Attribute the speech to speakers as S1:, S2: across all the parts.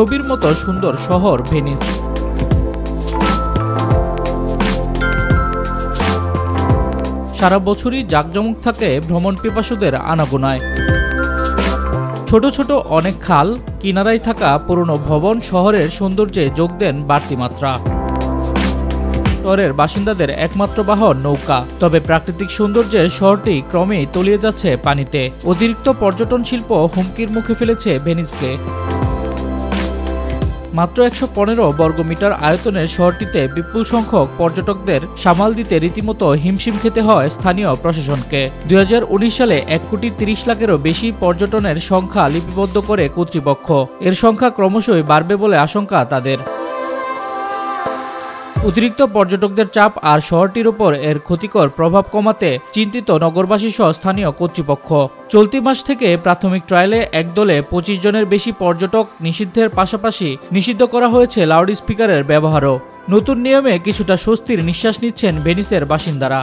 S1: ছবির মতো সুন্দর শহর ভেনিস। সারা বছরই জাঁকজমক থাকে ভ্রমণ পিপাসুদের আনাগোনায়। ছোট ছোট অনেক খাল, কিনারায় থাকা পুরনো ভবন শহরের সৌন্দর্যে যোগ দেন বাড়তি মাত্রা। শহরের বাসিন্দাদের একমাত্র বাহন নৌকা। তবে প্রাকৃতিক সৌন্দর্যের শহরটি ক্রমেই তলিয়ে যাচ্ছে পানিতে। অতিরিক্ত পর্যটন শিল্প হুমকির মুখে ফেলেছে ভেনিসকে। মাত্র ১১৫ বর্গমিটার আয়তনের শহরটিতে বিপুল সংখ্যক পর্যটকদের সামাল দিতে রীতিমতো হিমশিম খেতে হয় স্থানীয় প্রশাসনকে। ২০১৯ সালে ১,৩০ লাখেরও বেশি পর্যটনের সংখ্যা লিপিবদ্ধ করে কর্তৃপক্ষ। এর সংখ্যা ক্রমশই বাড়বে বলে আশঙ্কা তাদের। অতিরিক্ত পর্যটকদের চাপ আর শহরটির উপর এর ক্ষতিকর প্রভাব কমাতে চিন্তিত নগরবাসী সহ স্থানীয় কর্তৃপক্ষ। চলতি মাস থেকে প্রাথমিক ট্রায়ালে একদলে ২৫ জনের বেশি পর্যটক নিষিদ্ধের পাশাপাশি নিষিদ্ধ করা হয়েছে লাউড স্পিকারের ব্যবহারও। নতুন নিয়মে কিছুটা স্বস্তির নিঃশ্বাস নিচ্ছেন ভেনিসের বাসিন্দারা।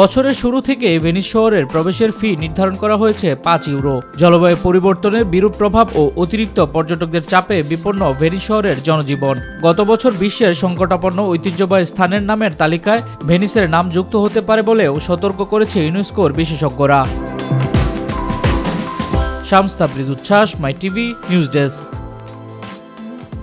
S1: বছরের শুরু থেকে ভেনিস শহরের প্রবেশের ফি নির্ধারণ করা হয়েছে ৫ ইউরো। জলবায়ু পরিবর্তনের বিরূপ প্রভাব ও অতিরিক্ত পর্যটকদের চাপে বিপন্ন ভেনিস শহরের জনজীবন। গত বছর বিশ্বের সংকটাপন্ন ঐতিহ্যবাহী স্থানের নামের তালিকায় ভেনিসের নাম যুক্ত হতে পারে বলেও সতর্ক করেছে ইউনেস্কোর বিশেষজ্ঞরা। শামস তাবরিজ উচ্ছ্বাস, মাই টিভি নিউজ ডেস্ক।